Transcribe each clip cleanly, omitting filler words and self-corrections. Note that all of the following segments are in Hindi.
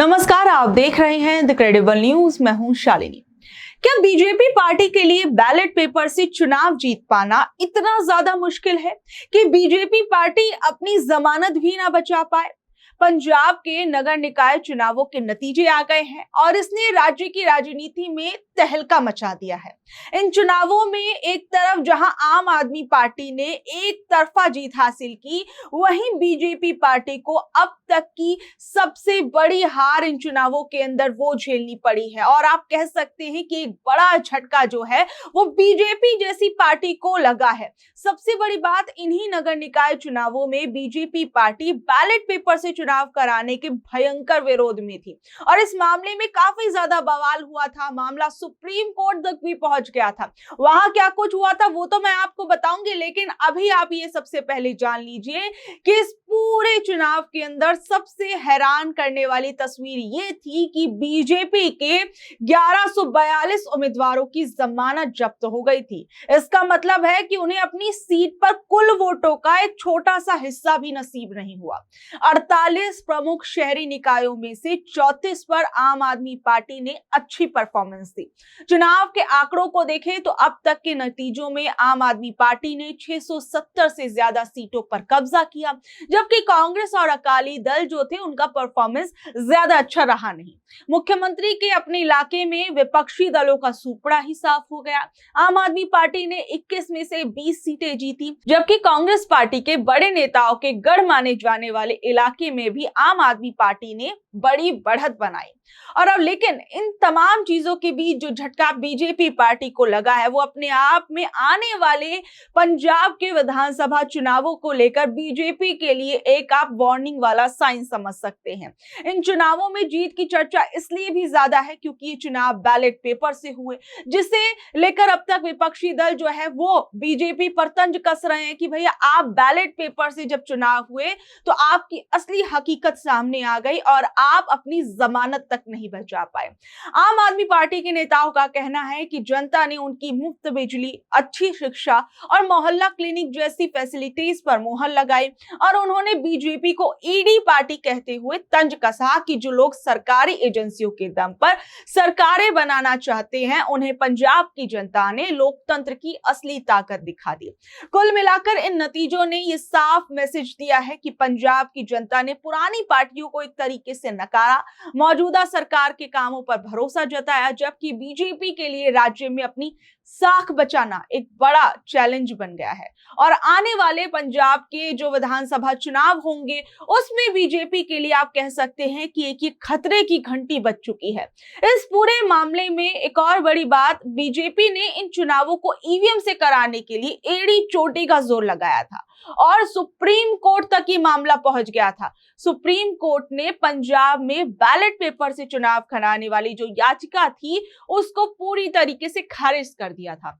नमस्कार, आप देख रहे हैं द क्रेडिबल न्यूज। मैं हूं शालिनी। क्या बीजेपी पार्टी के लिए बैलेट पेपर से चुनाव जीत पाना इतना ज्यादा मुश्किल है कि बीजेपी पार्टी अपनी जमानत भी ना बचा पाए? पंजाब के नगर निकाय चुनावों के नतीजे आ गए हैं और इसने राज्य की राजनीति में तहलका मचा दिया है। इन चुनावों में एक तरफ जहां आम आदमी पार्टी ने एक तरफा जीत हासिल की, वहीं बीजेपी पार्टी को अब तक की सबसे बड़ी हार इन चुनावों के अंदर वो झेलनी पड़ी है। और आप कह सकते हैं कि एक बड़ा झटका जो है वो बीजेपी जैसी पार्टी को लगा है। सबसे बड़ी बात, इन्हीं नगर निकाय चुनावों में बीजेपी पार्टी बैलेट पेपर से चुनाव कराने के भयंकर विरोध में थी और इस मामले में काफी ज्यादा बवाल हुआ था। मामला सुप्रीम कोर्ट तक भी पहुंच गया था। वहां क्या कुछ हुआ था वो तो मैं आपको बताऊंगी, लेकिन अभी आप ये सबसे पहले जान लीजिए कि इस पूरे चुनाव के अंदर सबसे हैरान करने वाली तस्वीर ये थी कि बीजेपी के 1142 उम्मीदवारों की जमानत जब्त हो गई थी। इसका मतलब है कि उन्हें अपनी सीट पर कुल वोटों का एक छोटा सा हिस्सा भी नसीब नहीं हुआ। 48 प्रमुख शहरी निकायों में से 34 पर आम आदमी पार्टी ने अच्छी परफॉर्मेंस दी। चुनाव के आंकड़ों को देखें तो अब तक के नतीजों में आम आदमी पार्टी ने 670 से ज्यादा सीटों पर कब्जा किया, जबकि कांग्रेस और अकाली दल जो थे उनका परफॉर्मेंस ज्यादा अच्छा रहा नहीं। मुख्यमंत्री के अपने इलाके में विपक्षी दलों का सुपड़ा ही साफ हो गया। आम आदमी पार्टी ने 21 में से 20 सीटें जीती, जबकि कांग्रेस पार्टी के बड़े नेताओं के गढ़ माने जाने वाले इलाके में भी आम आदमी पार्टी ने बड़ी बढ़त बनाई। और अब लेकिन इन तमाम चीजों के बीच जो झटका बीजेपी पार्टी को लगा है वो अपने आप में आने वाले पंजाब के विधानसभा चुनावों को लेकर बीजेपी के लिए एक आप वार्निंग वाला साइन समझ सकते हैं। इन चुनावों में जीत की चर्चा इसलिए भी ज्यादा है क्योंकि ये चुनाव बैलेट पेपर से हुए, जिसे लेकर अब तक विपक्षी दल जो है वो बीजेपी पर तंज कस रहे हैं कि भैया आप बैलेट पेपर से जब चुनाव हुए तो आपकी असली हकीकत सामने आ गई और आप अपनी जमानत तक नहीं बचा पाए। आम आदमी पार्टी के नेताओं का कहना है कि जनता ने उनकी मुफ्त बिजली, अच्छी शिक्षा और मोहल्ला क्लिनिक जैसी फैसिलिटीज पर मोहर लगाई और उन्होंने बीजेपी को ईडी पार्टी कहते हुए तंज कसा कि जो लोग सरकारी एजेंसियों के दम पर सरकारें बनाना चाहते हैं उन्हें पंजाब की जनता ने लोकतंत्र की असली ताकत दिखा दी। कुल मिलाकर इन नतीजों ने यह साफ मैसेज दिया है कि पंजाब की जनता ने पुरानी पार्टियों को एक तरीके से नकारा, मौजूदा सरकार के कामों पर भरोसा जताया, जबकि बीजेपी के लिए राज्य में अपनी साख बचाना एक बड़ा चैलेंज बन गया है। और आने वाले पंजाब के जो विधानसभा चुनाव होंगे उसमें बीजेपी के लिए आप कह सकते हैं कि एक ये खतरे की घंटी बज चुकी है। इस पूरे मामले में एक और बड़ी बात, बीजेपी ने इन चुनावों को ईवीएम से कराने के लिए एड़ी चोटी का जोर लगाया था और सुप्रीम कोर्ट तक ये मामला पहुंच गया था। सुप्रीम कोर्ट ने पंजाब में बैलेट पेपर से चुनाव कराने वाली जो याचिका थी उसको पूरी तरीके से खारिज कर दिया था।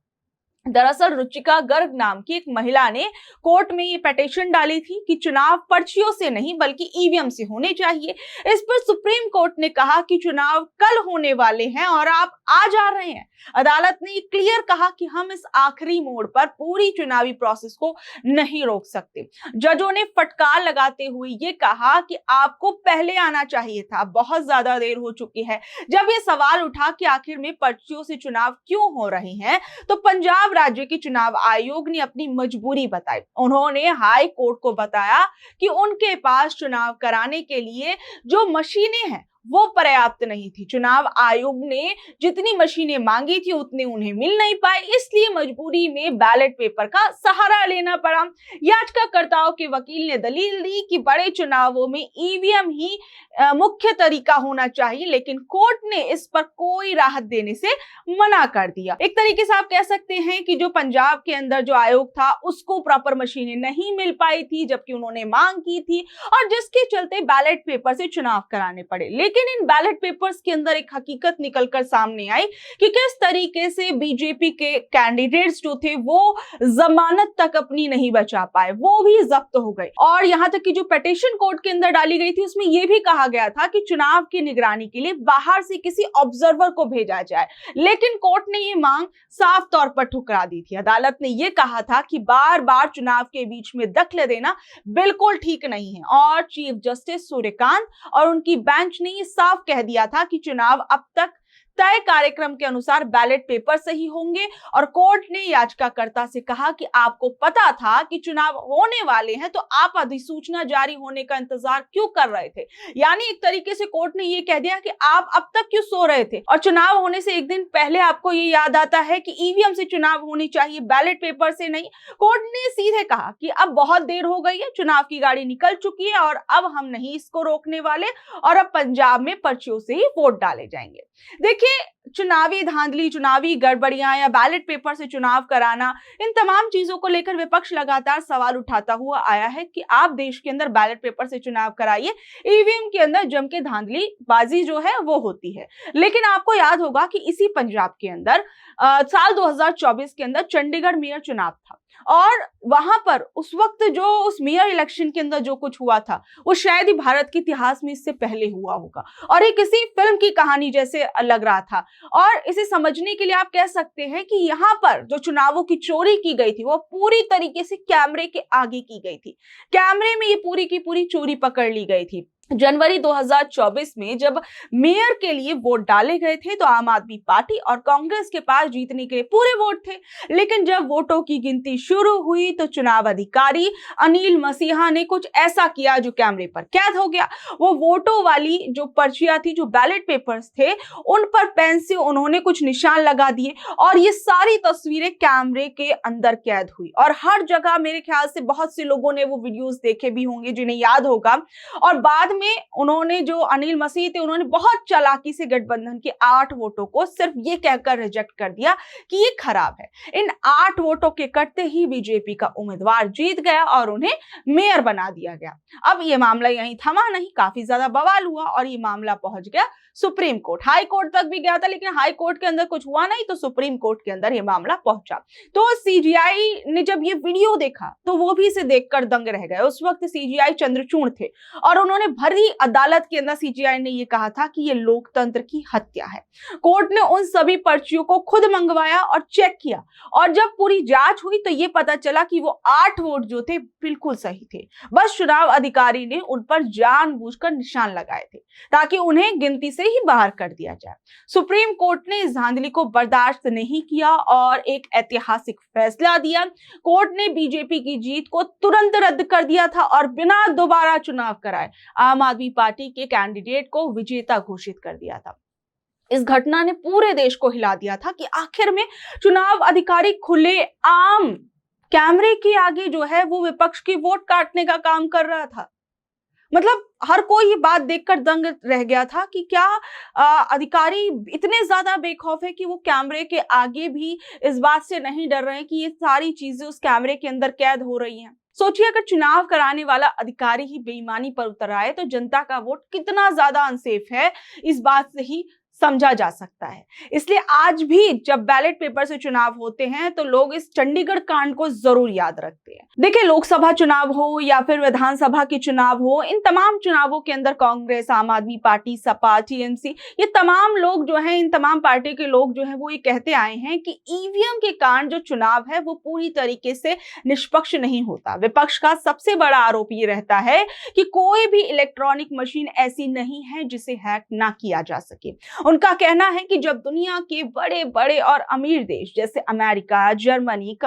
दरअसल रुचिका गर्ग नाम की एक महिला ने कोर्ट में ये पिटीशन डाली थी कि चुनाव पर्चियों से नहीं बल्कि ईवीएम से होने चाहिए। इस पर सुप्रीम कोर्ट ने कहा कि चुनाव कल होने वाले हैं और आप आ जा रहे हैं। अदालत ने क्लियर कहा कि हम इस आखिरी मोड़ पर पूरी चुनावी प्रोसेस को नहीं रोक सकते। जजों ने फटकार लगाते हुए ये कहा कि आपको पहले आना चाहिए था, बहुत ज्यादा देर हो चुकी है। जब ये सवाल उठा कि आखिर में पर्चियों से चुनाव क्यों हो रहे हैं तो पंजाब राज्य के चुनाव आयोग ने अपनी मजबूरी बताई। उन्होंने हाई कोर्ट को बताया कि उनके पास चुनाव कराने के लिए जो मशीनें हैं वो पर्याप्त नहीं थी। चुनाव आयोग ने जितनी मशीनें मांगी थी उतने उन्हें मिल नहीं पाए, इसलिए मजबूरी में बैलेट पेपर का सहारा लेना पड़ा। याचिकाकर्ताओं के वकील ने दलील दी कि बड़े चुनावों में ईवीएम ही मुख्य तरीका होना चाहिए, लेकिन कोर्ट ने इस पर कोई राहत देने से मना कर दिया। एक तरीके से आप कह सकते हैं कि जो पंजाब के अंदर जो आयोग था उसको प्रॉपर मशीनें नहीं मिल पाई थी, जबकि उन्होंने मांग की थी और जिसके चलते बैलेट पेपर से चुनाव कराने पड़े। लेकिन इन बैलेट पेपर्स के अंदर एक हकीकत निकलकर सामने आई कि किस तरीके से बीजेपी के कैंडिडेट्स जो थे वो जमानत तक अपनी नहीं बचा पाए, वो भी जब्त हो गए। और यहां तक कि जो पिटीशन कोर्ट के अंदर डाली गई थी उसमें यह भी कहा गया था कि चुनाव की निगरानी के लिए बाहर से किसी ऑब्जर्वर को भेजा जाए, लेकिन कोर्ट ने यह मांग साफ तौर पर ठुकरा दी थी। अदालत ने यह कहा था कि बार बार चुनाव के बीच में दखल देना बिल्कुल ठीक नहीं है और चीफ जस्टिस सूर्यकांत और उनकी बेंच ने साफ कह दिया था कि चुनाव अब तक तय कार्यक्रम के अनुसार बैलेट पेपर से ही होंगे और कोर्ट ने याचिकाकर्ता से कहा कि आपको पता था कि चुनाव होने वाले हैं तो आप अधिसूचना जारी होने का इंतजार क्यों कर रहे थे। यानी एक तरीके से कोर्ट ने ये कह दिया कि आप अब तक क्यों सो रहे थे और चुनाव होने से एक दिन पहले आपको ये याद आता है कि ईवीएम से चुनाव होनी चाहिए, बैलेट पेपर से नहीं। कोर्ट ने सीधे कहा कि अब बहुत देर हो गई है, चुनाव की गाड़ी निकल चुकी है और अब हम नहीं इसको रोकने वाले और अब पंजाब में पर्चियों से ही वोट डाले जाएंगे। देखिए, चुनावी धांधली, चुनावी गड़बड़ियां या बैलेट पेपर से चुनाव कराना, इन तमाम चीजों को लेकर विपक्ष लगातार सवाल उठाता हुआ आया है कि आप देश के अंदर बैलेट पेपर से चुनाव कराइए, ईवीएम के अंदर जम के धांधली बाजी जो है वो होती है। लेकिन आपको याद होगा कि इसी पंजाब के अंदर साल 2024 के अंदर चंडीगढ़ मेयर चुनाव था और वहां पर उस वक्त जो उस मेयर इलेक्शन के अंदर जो कुछ हुआ था वो शायद ही भारत के इतिहास में इससे पहले हुआ होगा और ये किसी फिल्म की कहानी जैसे लग रहा था। और इसे समझने के लिए आप कह सकते हैं कि यहाँ पर जो चुनावों की चोरी की गई थी वो पूरी तरीके से कैमरे के आगे की गई थी। कैमरे में ये पूरी की पूरी चोरी पकड़ ली गई थी। जनवरी 2024 में जब मेयर के लिए वोट डाले गए थे तो आम आदमी पार्टी और कांग्रेस के पास जीतने के लिए पूरे वोट थे, लेकिन जब वोटों की गिनती शुरू हुई तो चुनाव अधिकारी अनिल मसीहा ने कुछ ऐसा किया जो कैमरे पर कैद हो गया। वो वोटों वाली जो पर्चियां थी, जो बैलेट पेपर्स थे, उन पर पेन से उन्होंने कुछ निशान लगा दिए और ये सारी तस्वीरें कैमरे के अंदर कैद हुई और हर जगह मेरे ख्याल से बहुत से लोगों ने वो वीडियोस देखे भी होंगे जिन्हें याद होगा। और बाद में उन्होंने, जो अनिल मसीह थे, उन्होंने बहुत चालाकी से गठबंधन के 8 वोटों को सिर्फ ये कहकर रिजेक्ट कर दिया कि ये खराब है। इन 8 वोटों के कटते ही बीजेपी का उम्मीदवार जीत गया और उन्हें मेयर बना दिया गया। अब ये मामला यहीं थमा नहीं, काफी ज्यादा बवाल हुआ और ये मामला पहुंच गया सुप्रीम कोर्ट, हाई कोर्ट तक भी गया था, लेकिन हाई कोर्ट के अंदर कुछ हुआ नहीं तो सुप्रीम कोर्ट के अंदर ये मामला पहुंचा। तो सीजीआई ने जब ये वीडियो देखा तो वो भी इसे देखकर दंग रह गए। उस वक्त सीजीआई चंद्रचूड़ थे और उन्होंने भरी अदालत के अंदर सीजीआई ने ये कहा था कि ये लोकतंत्र की हत्या है। कोर्ट ने उन सभी पर्चियों को खुद मंगवाया और चेक किया और जब पूरी जांच हुई तो ये पता चला कि वो 8 वोट जो थे बिल्कुल सही थे। बस चुनाव अधिकारी ने उन पर जानबूझकर निशान लगाए थे ताकि उन्हें गिनती से ही बाहर कर दिया जाए। सुप्रीम कोर्ट ने इस धांधली को बर्दाश्त नहीं किया और एक ऐतिहासिक फैसला दिया। कोर्ट ने बीजेपी की जीत को तुरंत रद्द कर दिया था और बिना दोबारा चुनाव कराए आम आदमी पार्टी के कैंडिडेट को विजेता घोषित कर दिया था। इस घटना ने पूरे देश को हिला दिया था कि आखिर में चुनाव अधिकारी खुले आम कैमरे के आगे जो है वो विपक्ष की वोट काटने का काम कर रहा था। मतलब हर कोई ये बात देखकर दंग रह गया था कि क्या अधिकारी इतने ज्यादा बेखौफ है कि वो कैमरे के आगे भी इस बात से नहीं डर रहे हैं कि ये सारी चीजें उस कैमरे के अंदर कैद हो रही हैं। सोचिए, अगर चुनाव कराने वाला अधिकारी ही बेईमानी पर उतर आए तो जनता का वोट कितना ज्यादा अनसेफ है, इस बात से ही समझा जा सकता है। इसलिए आज भी जब बैलेट पेपर से चुनाव होते हैं तो लोग इस चंडीगढ़ कांड को जरूर याद रखते हैं। देखिए, लोकसभा चुनाव हो या फिर विधानसभा के चुनाव हो, इन तमाम चुनावों के अंदर कांग्रेस, आम आदमी पार्टी, सपा, टीएमसी, ये तमाम लोग जो हैं, इन तमाम पार्टी के लोग जो हैं वो ये कहते आए हैं कि ईवीएम के कांड जो चुनाव है वो पूरी तरीके से निष्पक्ष नहीं होता। विपक्ष का सबसे बड़ा आरोप ये रहता है कि कोई भी इलेक्ट्रॉनिक मशीन ऐसी नहीं है जिसे हैक ना किया जा सके। उनका कहना है कि जब दुनिया के बड़े बड़े और अमीर देश जैसे अमेरिका, जर्मनी,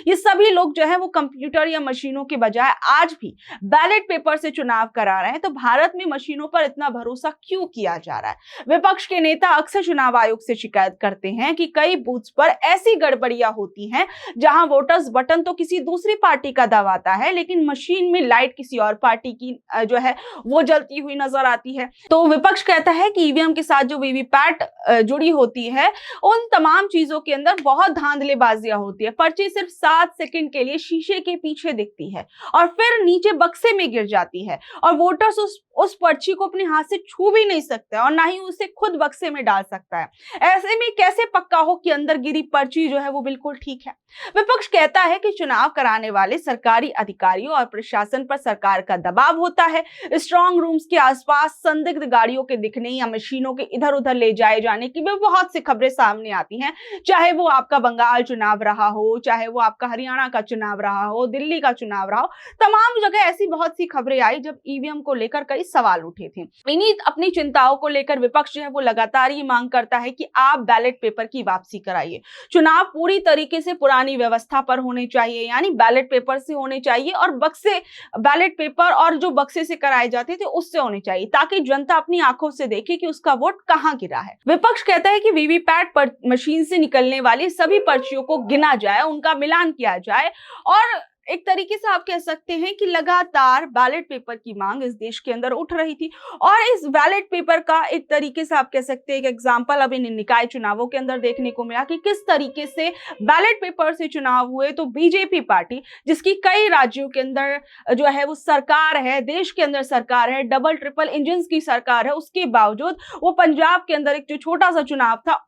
ये सभी लोग जो है वो कंप्यूटर या मशीनों के बजाय आज भी बैलेट पेपर से चुनाव करा रहे हैं, तो भारत में मशीनों पर इतना भरोसा क्यों किया जा रहा है? विपक्ष के नेता अक्सर चुनाव आयोग से शिकायत करते हैं कि कई बूथ्स पर ऐसी गड़बड़ियां होती हैं जहां वोटर्स बटन तो किसी दूसरी पार्टी का दबाता है लेकिन मशीन में लाइट किसी और पार्टी की जो है वो जलती हुई नजर आती है। तो विपक्ष कहता है कि ईवीएम के साथ जो वीवीपैट जुड़ी होती है उन तमाम चीजों के अंदर बहुत धांधलेबाजियां होती है। पर्ची सिर्फ 7 सेकंड के लिए शीशे के पीछे दिखती है और फिर नीचे बक्से में गिर जाती है और वोटर्स उस पर्ची को अपने हाथ से छू भी नहीं सकता और ना ही उसे खुद बक्से में डाल सकता है। ऐसे में कैसे पक्का हो कि अंदर गिरी पर्ची जो है वो बिल्कुल ठीक है? विपक्ष कहता है कि चुनाव कराने वाले सरकारी अधिकारियों और प्रशासन पर सरकार का दबाव होता है। स्ट्रांग रूम्स के आसपास संदिग्ध गाड़ियों के दिखने या मशीनों के इधर उधर ले जाए जाने की भी बहुत सी खबरें सामने आती हैं। चाहे वो आपका बंगाल चुनाव रहा हो, चाहे वो आपका हरियाणा का चुनाव रहा हो, दिल्ली का चुनाव रहा हो, तमाम जगह ऐसी बहुत सी खबरें आई जब ईवीएम को लेकर कई सवाल उठे थे। इन्हीं अपनी चिंताओं को लेकर विपक्ष जो है वो लगातार ये मांग करता है कि आप बैलेट पेपर की वापसी कराइए। चुनाव पूरी तरीके से पुरानी व्यवस्था पर होने चाहिए, यानी बैलेट पेपर से होने चाहिए और बक्से बैलेट पेपर और जो बक्से से कराए जाते थे उससे होने चाहिए, ताकि जनता अपनी आंखों से देखे कि उसका वोट कहां गिरा है। विपक्ष कहता है कि वीवीपैट मशीन से निकलने वाली सभी पर्चियों को गिना जाए, उनका मिलान किया जाए और एक तरीके से आप कह सकते हैं कि लगातार बैलेट पेपर की मांग इस देश के अंदर उठ रही थी। और इस बैलेट पेपर का एक तरीके से आप कह सकते हैं एक एग्जांपल अब इन निकाय चुनावों के अंदर देखने को मिला कि किस तरीके से बैलेट पेपर से चुनाव हुए। तो बीजेपी पार्टी, जिसकी कई राज्यों के अंदर जो है वो सरकार है, देश के अंदर सरकार है, डबल ट्रिपल इंजन की सरकार है, उसके बावजूद वो पंजाब के अंदर एक जो छोटा सा चुनाव था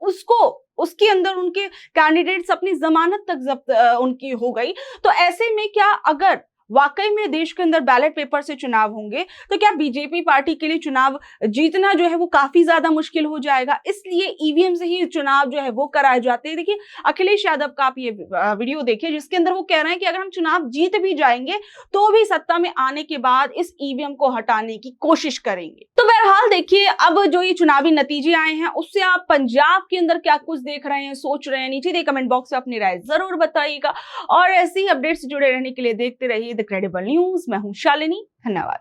उसके अंदर उनके कैंडिडेट्स अपनी जमानत तक जब्त उनकी हो गई। तो ऐसे में क्या अगर वाकई में देश के अंदर बैलेट पेपर से चुनाव होंगे तो क्या बीजेपी पार्टी के लिए चुनाव जीतना जो है वो काफी ज्यादा मुश्किल हो जाएगा। इसलिए ईवीएम से ही चुनाव जो है वो कराए जाते हैं। देखिए, अखिलेश यादव का आप ये वीडियो देखिए जिसके अंदर वो कह रहे हैं कि अगर हम चुनाव जीत भी जाएंगे तो भी सत्ता में आने के बाद इस ईवीएम को हटाने की कोशिश करेंगे। तो बहरहाल देखिए, अब जो ये चुनावी नतीजे आए हैं उससे आप पंजाब के अंदर क्या कुछ देख रहे हैं, सोच रहे हैं, नीचे दे कमेंट बॉक्स में अपनी राय जरूर बताइएगा। और ऐसे ही अपडेट्स जुड़े रहने के लिए देखते रहिए द क्रेडिबल न्यूज। मैं हूं शालिनी, धन्यवाद।